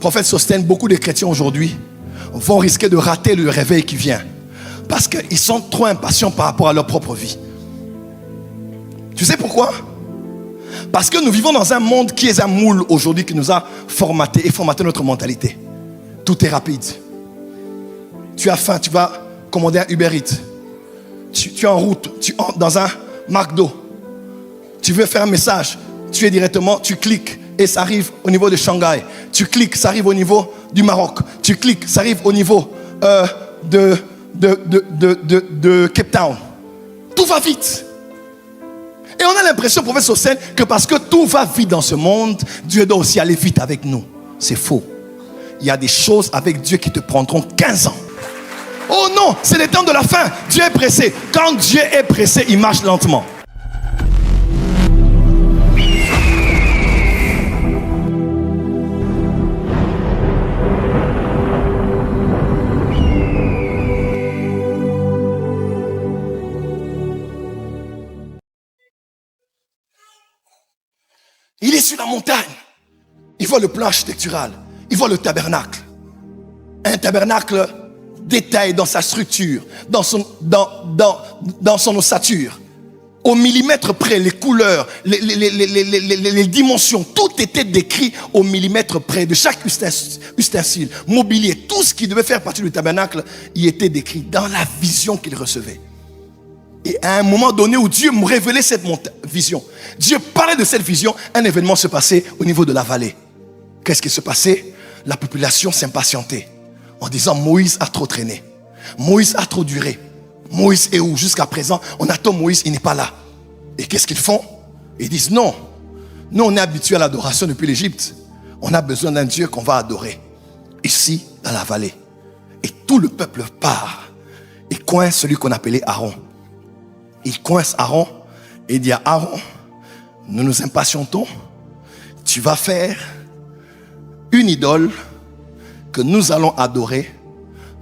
Prophète Sostène, beaucoup de chrétiens aujourd'hui vont risquer de rater le réveil qui vient. Parce qu'ils sont trop impatients par rapport à leur propre vie. Tu sais pourquoi? Parce que nous vivons dans un monde qui est un moule aujourd'hui qui nous a formaté et formaté notre mentalité. Tout est rapide. Tu as faim, tu vas commander un Uber Eats. Tu es en route, tu entres dans un McDo. Tu veux faire un message, tu es directement, tu cliques et ça arrive au niveau de Shanghai. Tu cliques, ça arrive au niveau du Maroc. Tu cliques, ça arrive au niveau de Cape Town. Tout va vite. Et on a l'impression, prophète Sostène, que parce que tout va vite dans ce monde, Dieu doit aussi aller vite avec nous. C'est faux. Il y a des choses avec Dieu qui te prendront 15 ans. Oh non, c'est le temps de la fin. Dieu est pressé. Quand Dieu est pressé, il marche lentement. Il est sur la montagne. Il voit le plan architectural. Il voit le tabernacle. Un tabernacle détaillé dans sa structure, dans son ossature. Au millimètre près, les couleurs, les dimensions, tout était décrit au millimètre près de chaque ustensile, mobilier, tout ce qui devait faire partie du tabernacle, y était décrit dans la vision qu'il recevait. Et à un moment donné où Dieu me révélait cette vision, Dieu parlait de cette vision, un événement se passait au niveau de la vallée. Qu'est-ce qui se passait? La population s'impatientait en disant Moïse a trop traîné. Moïse a trop duré. Moïse est où? Jusqu'à présent, on attend Moïse, il n'est pas là. Et qu'est-ce qu'ils font? Ils disent non. Nous, on est habitués à l'adoration depuis l'Égypte. On a besoin d'un Dieu qu'on va adorer. Ici, dans la vallée. Et tout le peuple part. Et coince celui qu'on appelait Aaron. Il coince Aaron et dit à Aaron, nous nous impatientons, tu vas faire une idole que nous allons adorer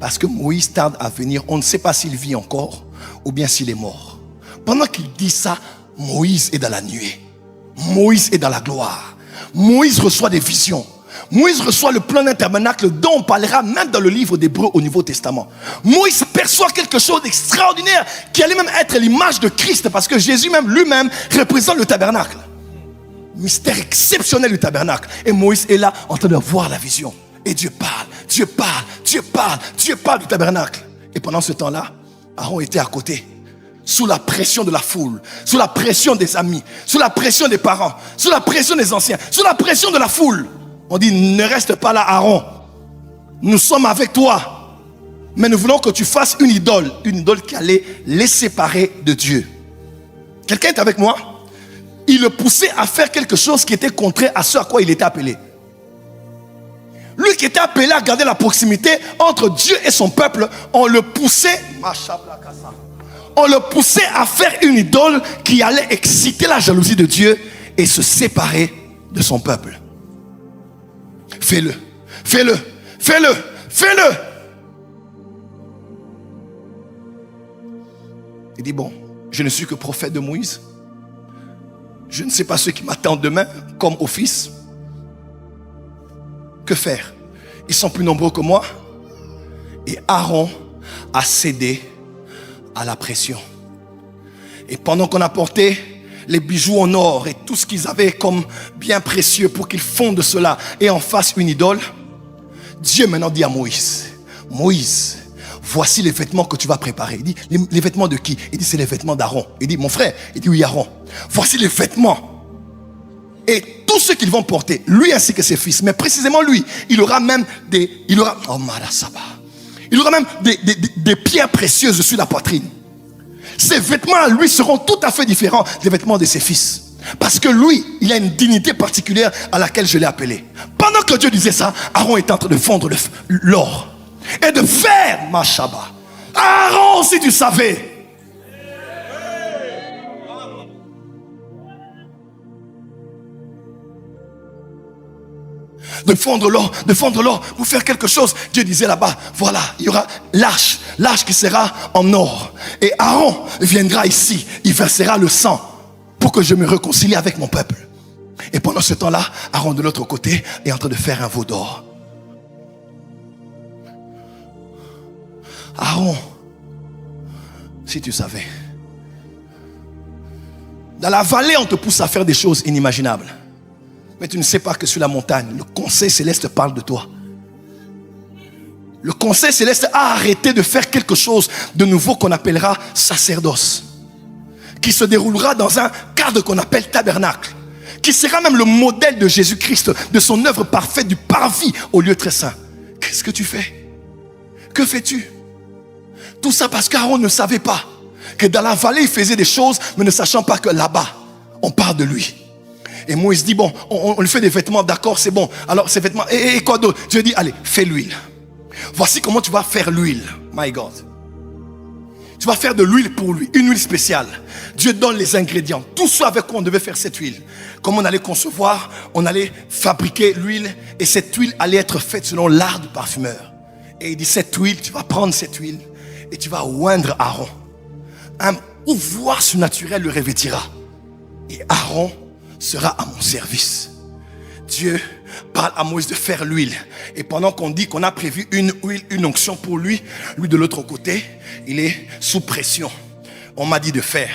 parce que Moïse tarde à venir. On ne sait pas s'il vit encore ou bien s'il est mort. Pendant qu'il dit ça, Moïse est dans la nuée. Moïse est dans la gloire. Moïse reçoit des visions. Moïse reçoit le plan d'un tabernacle dont on parlera même dans le livre d'Hébreux au Nouveau Testament. Moïse perçoit quelque chose d'extraordinaire qui allait même être l'image de Christ parce que Jésus même lui-même représente le tabernacle. Mystère exceptionnel du tabernacle. Et Moïse est là en train de voir la vision. Et Dieu parle, Dieu parle, Dieu parle, Dieu parle du tabernacle. Et pendant ce temps-là, Aaron était à côté. Sous la pression de la foule, sous la pression des amis, sous la pression des parents, sous la pression des anciens, sous la pression de la foule. On dit, ne reste pas là, Aaron. Nous sommes avec toi. Mais nous voulons que tu fasses une idole qui allait les séparer de Dieu. Quelqu'un est avec moi? Il le poussait à faire quelque chose qui était contraire à ce à quoi il était appelé. Lui qui était appelé à garder la proximité entre Dieu et son peuple, on le poussait à faire une idole qui allait exciter la jalousie de Dieu et se séparer de son peuple. Fais-le, fais-le, fais-le, fais-le. Il dit, bon, je ne suis que prophète de Moïse. Je ne sais pas ce qui m'attend demain comme office. Que faire? Ils sont plus nombreux que moi. Et Aaron a cédé à la pression. Et pendant qu'on apportait les bijoux en or et tout ce qu'ils avaient comme bien précieux pour qu'ils fondent cela et en fassent une idole, Dieu maintenant dit à Moïse, Moïse, voici les vêtements que tu vas préparer. Il dit, les vêtements de qui? Il dit, c'est les vêtements d'Aaron. Il dit, mon frère, il dit, oui, Aaron. Voici les vêtements. Et tous ceux qu'ils vont porter, lui ainsi que ses fils, mais précisément lui, il aura même des pierres précieuses sur la poitrine. Ses vêtements à lui seront tout à fait différents des vêtements de ses fils. Parce que lui, il a une dignité particulière à laquelle je l'ai appelé. Pendant que Dieu disait ça, Aaron est en train de fondre l'or. Et de faire Mashaba. Aaron, si tu savais. De fondre l'or, pour faire quelque chose. Dieu disait là-bas, voilà, il y aura l'arche qui sera en or. Et Aaron viendra ici, il versera le sang pour que je me réconcilie avec mon peuple. Et pendant ce temps-là, Aaron de l'autre côté est en train de faire un veau d'or. Aaron, si tu savais. Dans la vallée, on te pousse à faire des choses inimaginables. Mais tu ne sais pas que sur la montagne, le conseil céleste parle de toi. Le conseil céleste a arrêté de faire quelque chose de nouveau qu'on appellera sacerdoce. Qui se déroulera dans un cadre qu'on appelle tabernacle. Qui sera même le modèle de Jésus-Christ, de son œuvre parfaite du parvis au lieu très saint. Qu'est-ce que tu fais? Que fais-tu? Tout ça parce qu'Aaron ne savait pas que dans la vallée il faisait des choses, mais ne sachant pas que là-bas on parle de lui. Et Moïse dit bon, on lui fait des vêtements, d'accord, c'est bon. Alors ces vêtements, et quoi d'autre? Dieu dit allez, fais l'huile. Voici comment tu vas faire l'huile. My God. Tu vas faire de l'huile pour lui, une huile spéciale. Dieu donne les ingrédients, tout ce avec quoi on devait faire cette huile. Comment on allait concevoir, on allait fabriquer l'huile, et cette huile allait être faite selon l'art du parfumeur. Et il dit cette huile, tu vas prendre cette huile et tu vas oindre Aaron. Un pouvoir surnaturel le revêtira. Et Aaron sera à mon service. Dieu parle à Moïse de faire l'huile. Et pendant qu'on dit qu'on a prévu une huile, une onction pour lui, lui de l'autre côté, il est sous pression. On m'a dit de faire.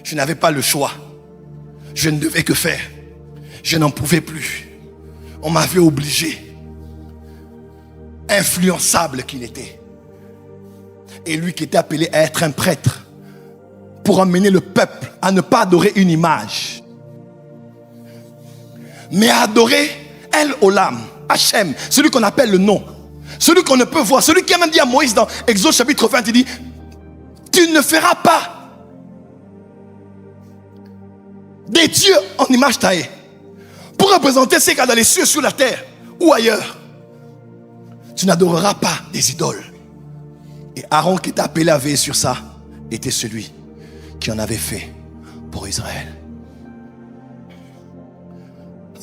Je n'avais pas le choix. Je ne devais que faire. Je n'en pouvais plus. On m'avait obligé. Influençable qu'il était. Et lui qui était appelé à être un prêtre pour amener le peuple à ne pas adorer une image, mais à adorer El Olam, Hachem, celui qu'on appelle le nom, celui qu'on ne peut voir, celui qui a même dit à Moïse dans Exode chapitre 20, il dit tu ne feras pas des dieux en image taillée pour représenter ce qu'il y a dans les cieux, sur la terre ou ailleurs. Tu n'adoreras pas des idoles. Et Aaron qui était appelé à veiller sur ça était celui qui en avait fait pour Israël.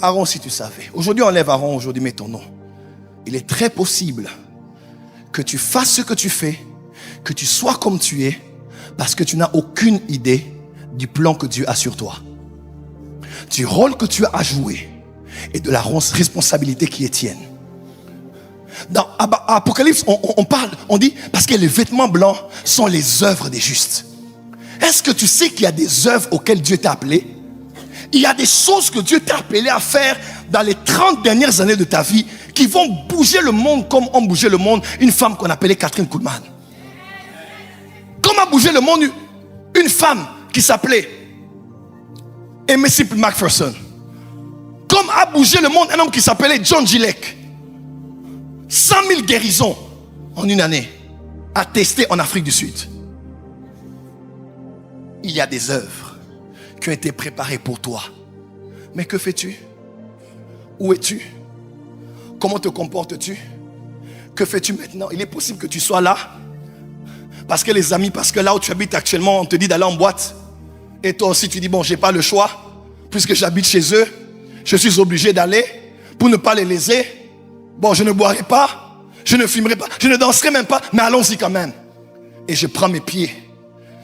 Aaron, si tu savais. Aujourd'hui, enlève Aaron, aujourd'hui, mets ton nom. Il est très possible que tu fasses ce que tu fais, que tu sois comme tu es, parce que tu n'as aucune idée du plan que Dieu a sur toi, du rôle que tu as à jouer et de la responsabilité qui est tienne. Dans Apocalypse, on parle, on dit, parce que les vêtements blancs sont les œuvres des justes. Est-ce que tu sais qu'il y a des œuvres auxquelles Dieu t'a appelé? Il y a des choses que Dieu t'a appelé à faire dans les 30 dernières années de ta vie qui vont bouger le monde comme ont bougé le monde une femme qu'on appelait Catherine Kuhlman. Comme a bougé le monde une femme qui s'appelait Aimé Simple McPherson. Comme a bougé le monde un homme qui s'appelait John Gillek. 100 000 guérisons en une année attestées en Afrique du Sud. Il y a des œuvres qui ont été préparées pour toi. Mais que fais-tu? Où es-tu? Comment te comportes-tu? Que fais-tu maintenant? Il est possible que tu sois là parce que les amis, parce que là où tu habites actuellement, on te dit d'aller en boîte. Et toi aussi tu dis bon, j'ai pas le choix. Puisque j'habite chez eux, je suis obligé d'aller pour ne pas les léser. Bon, je ne boirai pas, je ne fumerai pas, je ne danserai même pas, mais allons-y quand même. Et je prends mes pieds,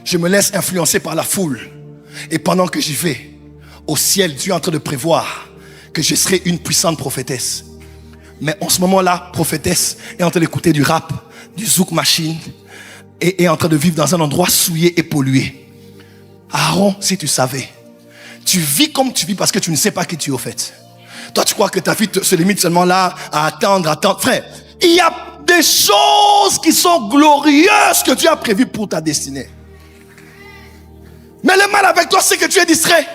je me laisse influencer par la foule. Et pendant que j'y vais, au ciel, Dieu est en train de prévoir que je serai une puissante prophétesse. Mais en ce moment-là, prophétesse est en train d'écouter du rap, du zouk machine, et est en train de vivre dans un endroit souillé et pollué. Aaron, si tu savais, tu vis comme tu vis parce que tu ne sais pas qui tu es au fait. Toi, tu crois que ta vie se limite seulement là à attendre. Frère, il y a des choses qui sont glorieuses que Dieu a prévues pour ta destinée. Mais le mal avec toi, c'est que tu es distrait.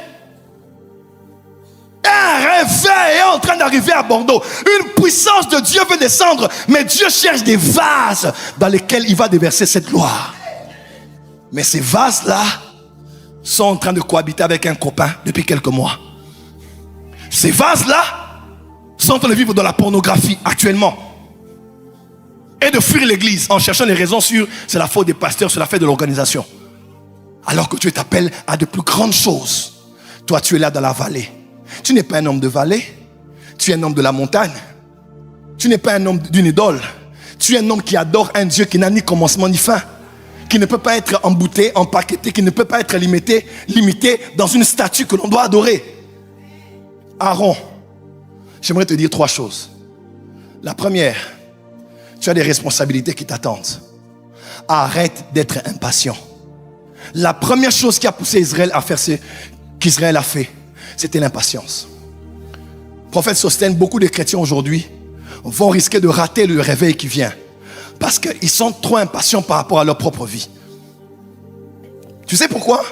Un réveil est en train d'arriver à Bordeaux. Une puissance de Dieu veut descendre. Mais Dieu cherche des vases dans lesquels il va déverser cette gloire. Mais ces vases-là sont en train de cohabiter avec un copain depuis quelques mois. Ces vases-là sont en train de vivre dans la pornographie actuellement. Et de fuir l'église en cherchant les raisons sur c'est la faute des pasteurs, c'est la faute de l'organisation. Alors que Dieu t'appelle à de plus grandes choses. Toi, tu es là dans la vallée. Tu n'es pas un homme de vallée. Tu es un homme de la montagne. Tu n'es pas un homme d'une idole. Tu es un homme qui adore un Dieu qui n'a ni commencement ni fin. Qui ne peut pas être embouté, empaqueté, qui ne peut pas être limité dans une statue que l'on doit adorer. Aaron, j'aimerais te dire 3 choses. La première, tu as des responsabilités qui t'attendent. Arrête d'être impatient. La première chose qui a poussé Israël à faire ce qu'Israël a fait, c'était l'impatience. Prophète Sostène, beaucoup de chrétiens aujourd'hui vont risquer de rater le réveil qui vient parce qu'ils sont trop impatients par rapport à leur propre vie. Tu sais pourquoi?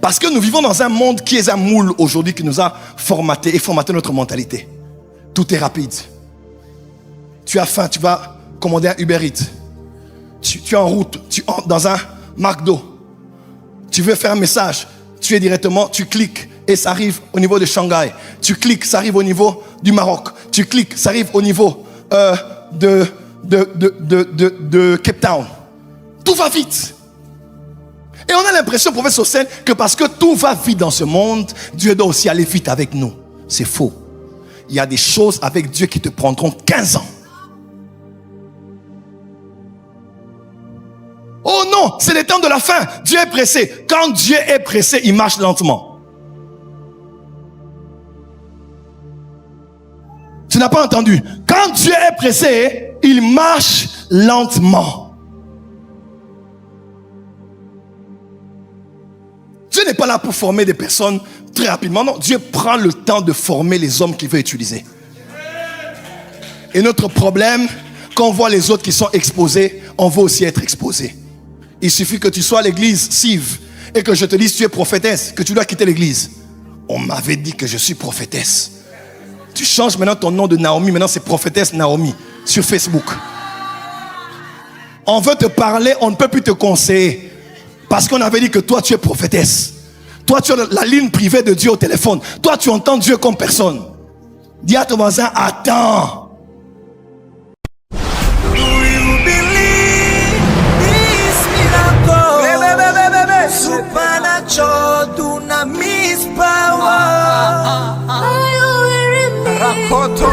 Parce que nous vivons dans un monde qui est un moule aujourd'hui qui nous a formaté notre mentalité. Tout est rapide. Tu as faim, tu vas commander un Uber Eats. Tu es en route, tu entres dans un McDo. Tu veux faire un message, tu es directement, tu cliques et ça arrive au niveau de Shanghai. Tu cliques, ça arrive au niveau du Maroc. Tu cliques, ça arrive au niveau de Cape Town. Tout va vite. Et on a l'impression, prophète Sostène, que parce que tout va vite dans ce monde, Dieu doit aussi aller vite avec nous. C'est faux. Il y a des choses avec Dieu qui te prendront 15 ans. Oh non, c'est le temps de la fin. Dieu est pressé. Quand Dieu est pressé, il marche lentement. Tu n'as pas entendu? Quand Dieu est pressé, il marche lentement. Dieu n'est pas là pour former des personnes très rapidement. Non, Dieu prend le temps de former les hommes qu'il veut utiliser. Et notre problème, quand on voit les autres qui sont exposés, on veut aussi être exposé. Il suffit que tu sois à l'église Sive et que je te dise tu es prophétesse, que tu dois quitter l'église. On m'avait dit que je suis prophétesse. Tu changes maintenant ton nom de Naomi, maintenant c'est prophétesse Naomi sur Facebook. On veut te parler, on ne peut plus te conseiller. Parce qu'on avait dit que toi tu es prophétesse. Toi tu as la ligne privée de Dieu au téléphone. Toi tu entends Dieu comme personne. Dis à ton voisin, attends. Supernatural dunamis power. Rakoto.